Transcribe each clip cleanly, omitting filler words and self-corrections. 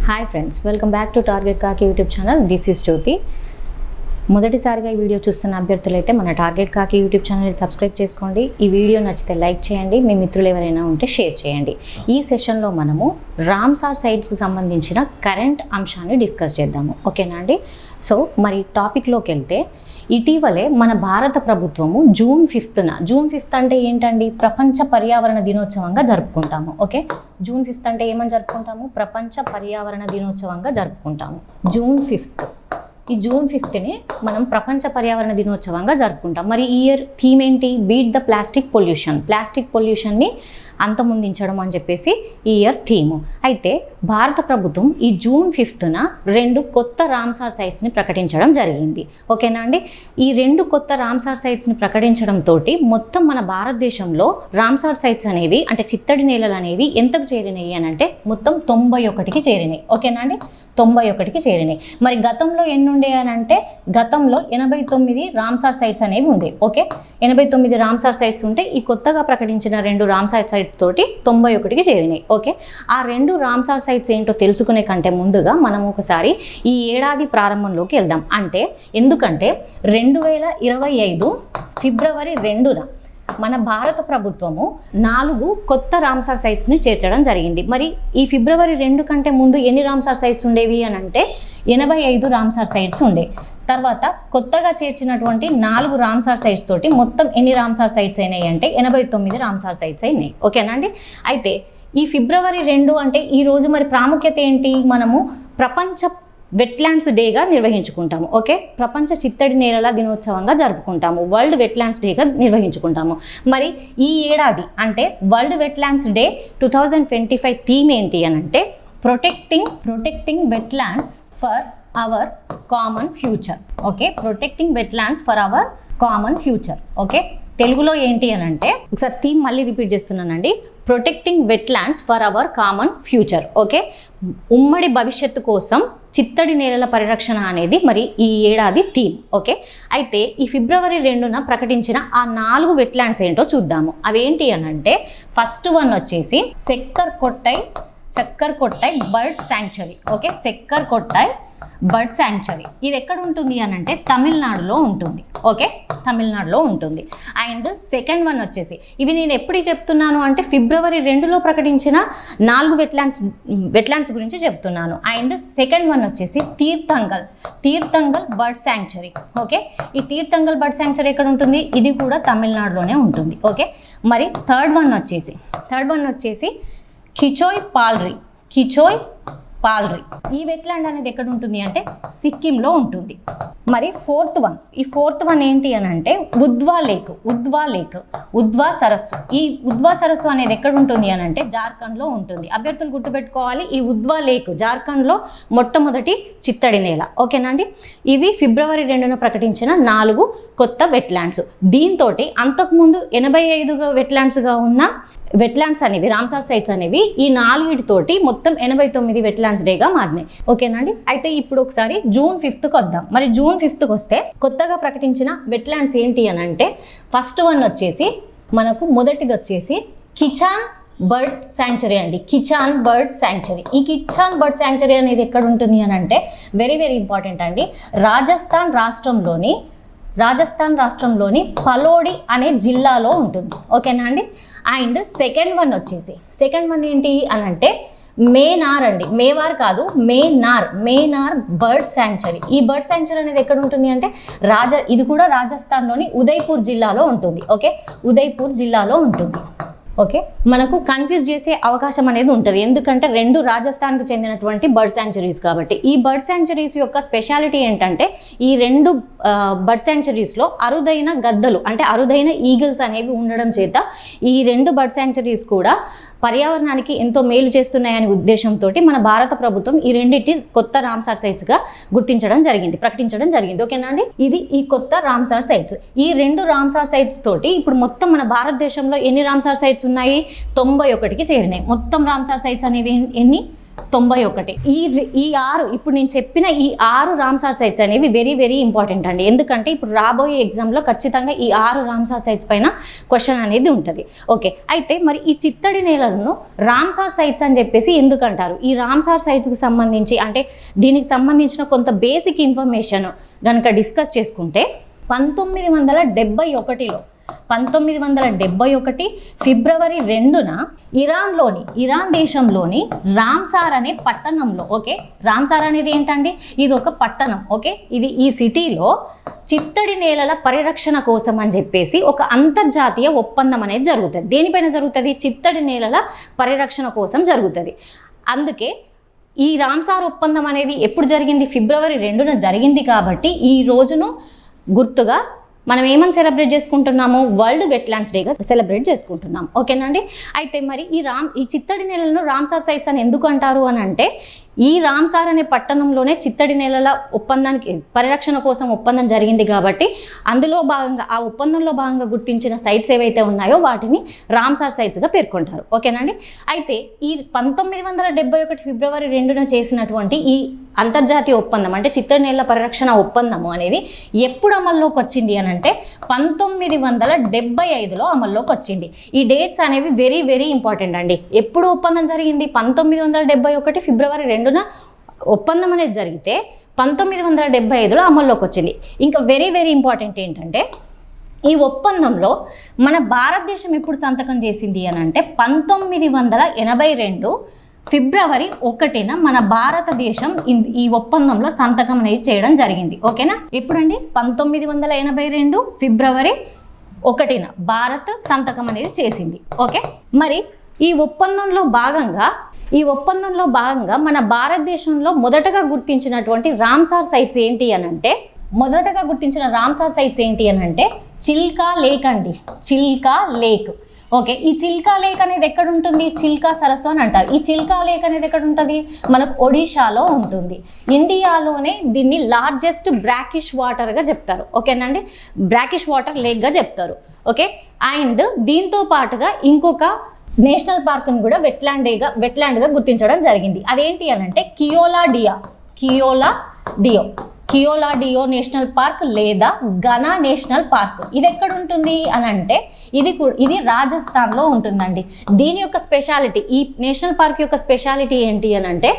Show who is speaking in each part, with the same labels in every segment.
Speaker 1: Hi friends, welcome back to target కాకి YouTube channel. This is జ్యోతి. మొదటిసారిగా ఈ video చూస్తున్న అభ్యర్థులైతే మన టార్గెట్ కాకి యూట్యూబ్ ఛానల్ని సబ్స్క్రైబ్ చేసుకోండి. ఈ వీడియో నచ్చితే లైక్ చేయండి, మీ మిత్రులు ఎవరైనా ఉంటే షేర్ చేయండి. ఈ సెషన్లో మనము రామ్సార్ సైట్స్కి సంబంధించిన కరెంట్ అంశాన్ని డిస్కస్ చేద్దాము. ఓకేనా అండి? సో మరి టాపిక్లోకి వెళ్తే, ఇటీవలే మన భారత ప్రభుత్వము జూన్ 5th అంటే ఏంటండి? ప్రపంచ పర్యావరణ దినోత్సవంగా జరుపుకుంటాము. ఓకే, జూన్ 5th అంటే ఏమని జరుపుకుంటాము? ప్రపంచ పర్యావరణ దినోత్సవంగా జరుపుకుంటాము. జూన్ 5th, ఈ జూన్ 5thని మనం ప్రపంచ పర్యావరణ దినోత్సవంగా జరుపుకుంటాం. మరి ఈ ఇయర్ థీమ్ ఏంటి? Beat the plastic pollution. Plastic పొల్యూషన్ని అంతమొందించడం అని చెప్పేసి ఈ ఇయర్ థీము. అయితే భారత ప్రభుత్వం ఈ జూన్ 5th 2 కొత్త రామ్సార్ సైట్స్ని ప్రకటించడం జరిగింది. ఓకేనా అండి? ఈ 2 కొత్త రామ్సార్ సైట్స్ని ప్రకటించడంతో మొత్తం మన భారతదేశంలో రామ్సార్ సైట్స్ అనేవి, అంటే చిత్తడి నేలలు అనేవి ఎంతకు చేరినాయి అని అంటే మొత్తం 91కి చేరినాయి. ఓకేనా అండి? 91కి చేరినాయి. మరి గతంలో ఎన్ని ఉండే అని అంటే, గతంలో 89 రామ్సార్ సైట్స్ అనేవి ఉండే. ఓకే, 89 రామ్సార్ సైట్స్ ఉంటే ఈ కొత్తగా ప్రకటించిన 2 రామ్సార్ సైట్స్ తోటి 91కి చేరినాయి. ఓకే, ఆ 2 రామ్సార్ సైట్స్ ఏంటో తెలుసుకునే కంటే ముందుగా మనం ఒకసారి ఈ ఏడాది ప్రారంభంలోకి వెళ్దాం. అంటే ఎందుకంటే 2025 ఫిబ్రవరి 2న మన భారత ప్రభుత్వము 4 కొత్త రామ్సార్ సైట్స్ని చేర్చడం జరిగింది. మరి ఈ ఫిబ్రవరి 2 కంటే ముందు ఎన్ని రామ్సార్ సైట్స్ ఉండేవి అని అంటే 85 రామ్సార్ సైట్స్ ఉండే. తర్వాత కొత్తగా చేర్చినటువంటి 4 రామ్సార్ సైట్స్ తోటి మొత్తం ఎన్ని రామ్సార్ సైట్స్ అయినాయి అంటే 89 రామ్సార్ సైట్స్ అయినాయి. ఓకేనా అండి? అయితే ఈ ఫిబ్రవరి 2 అంటే ఈ రోజు మరి ప్రాముఖ్యత ఏంటి? మనము ప్రపంచ వెట్లాండ్స్ డేగా నిర్వహించుకుంటాము. ఓకే, ప్రపంచ చిత్తడి నేలల దినోత్సవంగా జరుపుకుంటాము. వరల్డ్ వెట్లాండ్స్ డేగా నిర్వహించుకుంటాము. మరి ఈ ఏడాది అంటే వరల్డ్ వెట్లాండ్స్ డే 2025 థీమ్ ఏంటి అని అంటే protecting wetlands for our common future. Okay, protecting wetlands for our common future. Okay, తెలుగులో ఏంటి అని అంటే, ఒకసారి థీమ్ మళ్ళీ రిపీట్ చేస్తున్నానండి. Protecting wetlands for our common future. Okay, ఉమ్మడి భవిష్యత్తు కోసం చిత్తడి నేలల పరిరక్షణ అనేది మరి ఈ ఏడాది థీమ్. ఓకే, అయితే ఈ ఫిబ్రవరి 2న ప్రకటించిన ఆ 4 వెట్లాండ్స్ ఏంటో చూద్దాము. అవేంటి అని అంటే, ఫస్ట్ వన్ వచ్చేసి Sekkar Kottai bird sanctuary. Okay, Sekkar Kottai bird sanctuary. ఇది ఎక్కడ ఉంటుంది అని అంటే తమిళనాడులో ఉంటుంది. ఓకే, తమిళనాడులో ఉంటుంది. అండ్ సెకండ్ వన్ వచ్చేసి, ఇవి నేను ఎప్పుడు చెప్తున్నాను అంటే ఫిబ్రవరి 2లో ప్రకటించిన 4 వెట్లాండ్స్ గురించి చెప్తున్నాను. అండ్ సెకండ్ వన్ వచ్చేసి తీర్థంగల్ బర్డ్ శాంక్చురీ. ఓకే, ఈ తీర్థంగల్ బర్డ్ శాంక్చురీ ఎక్కడ ఉంటుంది? ఇది కూడా తమిళనాడులోనే ఉంటుంది. ఓకే, మరి థర్డ్ వన్ వచ్చేసి కిచోయ్ పాల్రీ. ఈ వెట్లాండ్ అనేది ఎక్కడ ఉంటుంది అంటే సిక్కింలో ఉంటుంది. మరి ఫోర్త్ వన్ ఏంటి అని అంటే ఉద్వా సరస్సు. ఈ ఉద్వా సరస్సు అనేది ఎక్కడ ఉంటుంది అని అంటే జార్ఖండ్లో ఉంటుంది. అభ్యర్థులు గుర్తుపెట్టుకోవాలి, ఈ ఉద్వా లేక్ జార్ఖండ్లో మొట్టమొదటి చిత్తడి నేల. ఓకేనా అండి? ఇవి ఫిబ్రవరి 2న ప్రకటించిన 4 కొత్త వెట్లాండ్స్. దీంతో అంతకుముందు 85 వెట్లాండ్స్గా ఉన్న వెట్లాండ్స్ అనేవి, రామ్సార్ సైట్స్ అనేవి ఈ 4 మొత్తం 89 వెట్లాండ్స్ డేగా మారినాయి. ఓకేనండి? అయితే ఇప్పుడు ఒకసారి జూన్ 5కి వద్దాం. మరి జూన్ 5కి వస్తే కొత్తగా ప్రకటించిన వెట్లాండ్స్ ఏంటి అని అంటే, ఫస్ట్ వన్ వచ్చేసి మనకు మొదటిది వచ్చేసి కిచాన్ బర్డ్ శాంక్చురీ అండి. Khichan bird sanctuary. ఈ కిచాన్ బర్డ్ శాంక్చురీ అనేది ఎక్కడ ఉంటుంది అని అంటే వెరీ వెరీ ఇంపార్టెంట్ అండి. రాజస్థాన్ రాష్ట్రంలోని పలోడి అనే జిల్లాలో ఉంటుంది. ఓకేనా అండి? అండ్ సెకండ్ వన్ ఏంటి అని అంటే మేనార్ అండి. మేవార్ కాదు, మేనార్ బర్డ్ శాంక్చురీ. ఈ బర్డ్ శాంక్చురీ అనేది ఎక్కడ ఉంటుంది అంటే ఇది కూడా రాజస్థాన్లోని ఉదయ్పూర్ జిల్లాలో ఉంటుంది. ఓకే, ఉదయ్పూర్ జిల్లాలో ఉంటుంది. ఓకే, మనకు కన్ఫ్యూజ్ చేసే అవకాశం అనేది ఉంటుంది, ఎందుకంటే 2 రాజస్థాన్కు చెందినటువంటి బర్డ్ శాంక్చురీస్ కాబట్టి. ఈ బర్డ్ శాంక్చురీస్ యొక్క స్పెషాలిటీ ఏంటంటే, ఈ 2 బర్డ్ శాంక్చురీస్లో అరుదైన గద్దలు, అంటే అరుదైన ఈగిల్స్ అనేవి ఉండడం చేత ఈ 2 బర్డ్ శాంక్చురీస్ కూడా పర్యావరణానికి ఎంతో మేలు చేస్తున్నాయనే ఉద్దేశంతో మన భారత ప్రభుత్వం ఈ 2 కొత్త రామ్సార్ సైట్స్గా ప్రకటించడం జరిగింది. ఓకేనా అండి? ఇది ఈ కొత్త రామ్సార్ సైట్స్. ఈ 2 రామ్సార్ సైట్స్ తోటి ఇప్పుడు మొత్తం మన భారతదేశంలో ఎన్ని రామ్సార్ సైట్స్ ఉన్నాయి? 91కి చేరినాయి. మొత్తం రామ్సార్ సైట్స్ అనేవి ఎన్ని? 91. ఈ 6 ఇప్పుడు నేను చెప్పిన ఈ 6 రామ్సార్ సైట్స్ అనేవి వెరీ వెరీ ఇంపార్టెంట్ అండి. ఎందుకంటే ఇప్పుడు రాబోయే ఎగ్జామ్లో ఖచ్చితంగా ఈ 6 రామ్సార్ సైట్స్ పైన క్వశ్చన్ అనేది ఉంటుంది. ఓకే, అయితే మరి ఈ చిత్తడి నేలలను రామ్సార్ సైట్స్ అని చెప్పేసి ఎందుకంటారు? ఈ రామ్సార్ సైట్స్కి సంబంధించి అంటే దీనికి సంబంధించిన కొంత బేసిక్ ఇన్ఫర్మేషన్ కనుక డిస్కస్ చేసుకుంటే 1971 ఫిబ్రవరి 2న ఇరాన్ దేశంలోని రామ్సార్ అనే పట్టణంలో, ఓకే, రామ్సార్ అనేది ఏంటండి, ఇది ఒక పట్టణం. ఓకే, ఈ సిటీలో చిత్తడి నేలల పరిరక్షణ కోసం అని చెప్పేసి ఒక అంతర్జాతీయ ఒప్పందం అనేది జరుగుతుంది. దేనిపైన జరుగుతుంది? చిత్తడి నేలల పరిరక్షణ కోసం జరుగుతుంది. అందుకే ఈ రామ్సార్ ఒప్పందం అనేది ఎప్పుడు జరిగింది? ఫిబ్రవరి 2న జరిగింది. కాబట్టి ఈ రోజును గుర్తుగా మనం ఏమని సెలబ్రేట్ చేసుకుంటున్నాము? వరల్డ్ వెట్లాండ్స్ డేగా సెలబ్రేట్ చేసుకుంటున్నాం. ఓకేనండి. అయితే మరి ఈ చిత్తడి నేలలను రామ్సార్ సైట్స్ అని ఎందుకు అంటారు అని అంటే, ఈ రామ్సార్ అనే పట్టణంలోనే చిత్తడి నేలల ఒప్పందానికి పరిరక్షణ కోసం ఒప్పందం జరిగింది కాబట్టి అందులో భాగంగా ఆ ఒప్పందంలో భాగంగా గుర్తించిన సైట్స్ ఏవైతే ఉన్నాయో వాటిని రామ్సార్ సైట్స్గా పేర్కొంటారు. ఓకేనండి. అయితే ఈ 1971 ఫిబ్రవరి 2న చేసినటువంటి ఈ అంతర్జాతీయ ఒప్పందం అంటే చిత్తడి నేలల పరిరక్షణ ఒప్పందము అనేది ఎప్పుడు అమల్లోకి వచ్చింది అని అంటే 1975లో అమల్లోకి వచ్చింది. ఈ డేట్స్ అనేవి వెరీ వెరీ ఇంపార్టెంట్ అండి. ఎప్పుడు ఒప్పందం జరిగింది? 1971 ఫిబ్రవరి 2న ఒప్పందం అనేది జరిగితే 1975లో అమల్లోకి వచ్చింది. ఇంకా వెరీ వెరీ ఇంపార్టెంట్ ఏంటంటే, ఈ ఒప్పందంలో మన భారతదేశం ఎప్పుడు సంతకం చేసింది అని అంటే 1982 ఫిబ్రవరి 1న మన భారతదేశం ఈ ఒప్పందంలో సంతకం అనేది చేయడం జరిగింది. ఓకేనా? ఎప్పుడండి? 1982 ఫిబ్రవరి 1న భారత్ సంతకం అనేది చేసింది. ఓకే, మరి ఈ ఒప్పందంలో భాగంగా మన భారతదేశంలో మొదటగా గుర్తించినటువంటి రామ్సార్ సైట్స్ ఏంటి అని అంటే, చిల్కా లేక్ అండి. చిల్కా లేక్. ఓకే, ఈ చిల్కా లేక్ అనేది ఎక్కడ ఉంటుంది? చిల్కా సరస్సు అని అంటారు. ఈ చిల్కా లేక్ అనేది ఎక్కడ ఉంటుంది? మనకు ఒడిషాలో ఉంటుంది. ఇండియాలోనే దీన్ని లార్జెస్ట్ బ్రాకిష్ వాటర్గా చెప్తారు. ఓకేనండి, బ్రాకిష్ వాటర్ లేక్గా చెప్తారు. ఓకే, అండ్ దీంతో పాటుగా ఇంకొక నేషనల్ పార్క్ను కూడా వెట్లాండ్గా గుర్తించడం జరిగింది. అదేంటి అని అంటే కియోలా డియో నేషనల్ పార్క్ లేదా గనా నేషనల్ పార్క్. ఇది ఎక్కడ ఉంటుంది అని అంటే ఇది రాజస్థాన్లో ఉంటుందండి. దీని యొక్క స్పెషాలిటీ, ఈ నేషనల్ పార్క్ యొక్క స్పెషాలిటీ ఏంటి అని అంటే,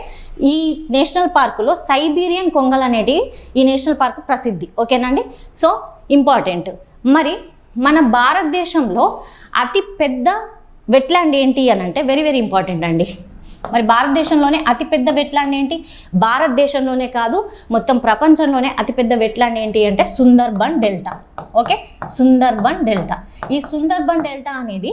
Speaker 1: ఈ నేషనల్ పార్కులో సైబీరియన్ కొంగల్ అనేటివి ఈ నేషనల్ పార్క్ ప్రసిద్ధి. ఓకేనండి. So important. మరి మన భారతదేశంలో అతి పెద్ద వెట్లాండ్ ఏంటి అని అంటే, వెరీ వెరీ ఇంపార్టెంట్ అండి. మరి భారతదేశంలోనే అతిపెద్ద వెట్లాండ్ ఏంటి? భారతదేశంలోనే కాదు, మొత్తం ప్రపంచంలోనే అతిపెద్ద వెట్లాండ్ ఏంటి అంటే Sundarban delta. Okay, Sundarban delta. ఈ సుందర్బన్ డెల్టా అనేది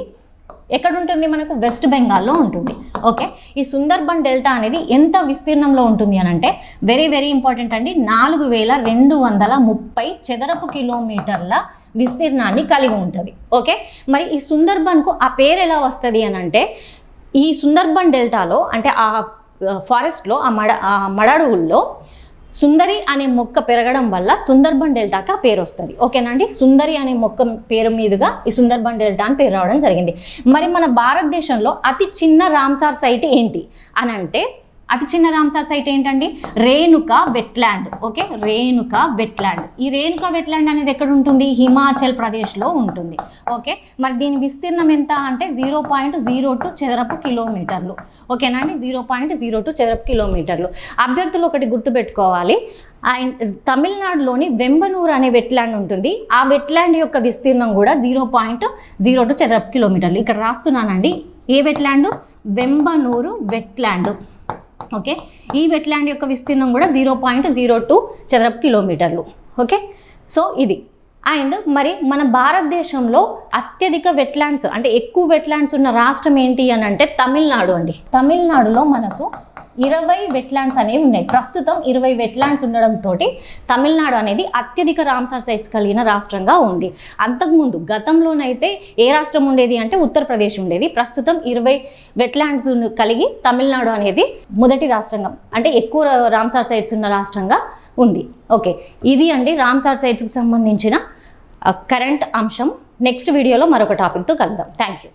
Speaker 1: ఎక్కడ ఉంటుంది? మనకు వెస్ట్ బెంగాల్లో ఉంటుంది. ఓకే, ఈ సుందర్బన్ డెల్టా అనేది ఎంత విస్తీర్ణంలో ఉంటుంది అని అంటే, వెరీ వెరీ ఇంపార్టెంట్ అండి, 4230 చదరపు కిలోమీటర్ల విస్తీర్ణాన్ని కలిగి ఉంటుంది. ఓకే, మరి ఈ సుందర్బన్కు ఆ పేరు ఎలా వస్తుంది అని అంటే, ఈ సుందర్బన్ డెల్టాలో అంటే ఆ ఫారెస్ట్లో ఆ మడడుగుల్లో సుందరి అనే మొక్క పెరగడం వల్ల సుందర్బన్ డెల్టాకి ఆ పేరు వస్తుంది. ఓకేనండి, సుందరి అనే మొక్క పేరు మీదుగా ఈ సుందర్బన్ డెల్టా అని పేరు రావడం జరిగింది. మరి మన భారతదేశంలో అతి చిన్న రామ్సార్ సైట్ ఏంటి అని అంటే, అతి చిన్న రామ్సార్ సైట్ ఏంటండి? Renuka wetland. Okay, Renuka wetland. ఈ రేణుకా వెట్లాండ్ అనేది ఎక్కడ ఉంటుంది? హిమాచల్ ప్రదేశ్లో ఉంటుంది. ఓకే, మరి దీని విస్తీర్ణం ఎంత అంటే 0.02 చదరపు కిలోమీటర్లు. ఓకేనా అండి, 0.02 చదరపు కిలోమీటర్లు. అభ్యర్థులు ఒకటి గుర్తుపెట్టుకోవాలి, తమిళనాడులోని వెంబనూరు అనే వెట్లాండ్ ఉంటుంది. ఆ వెట్లాండ్ యొక్క విస్తీర్ణం కూడా 0.02 చదరపు కిలోమీటర్లు. ఇక్కడ రాస్తున్నానండి, ఏ వెట్లాండ్? వెంబనూరు వెట్లాండ్. ఓకే, ఈ వెట్లాండ్ యొక్క విస్తీర్ణం కూడా 0.02 చదరపు కిలోమీటర్లు. ఓకే, సో ఇది. అండ్ మరి మన భారతదేశంలో అత్యధిక వెట్లాండ్స్ అంటే ఎక్కువ వెట్లాండ్స్ ఉన్న రాష్ట్రం ఏంటి అని అంటే తమిళనాడు అండి. తమిళనాడులో మనకు 20 వెట్లాండ్స్ అనేవి ఉన్నాయి. ప్రస్తుతం 20 వెట్లాండ్స్ ఉండడంతో తమిళనాడు అనేది అత్యధిక రామ్సార్ సైట్స్ కలిగిన రాష్ట్రంగా ఉంది. అంతకుముందు గతంలోనైతే ఏ రాష్ట్రం ఉండేది అంటే ఉత్తరప్రదేశ్ ఉండేది. ప్రస్తుతం 20 వెట్లాండ్స్ కలిగి తమిళనాడు అనేది మొదటి రాష్ట్రంగా అంటే ఎక్కువ రామ్సార్ సైట్స్ ఉన్న రాష్ట్రంగా ఉంది. ఓకే, ఇది అండి రామ్సార్ సైట్స్కి సంబంధించిన కరెంట్ అంశం. నెక్స్ట్ వీడియోలో మరొక టాపిక్తో కలుద్దాం. Thank you.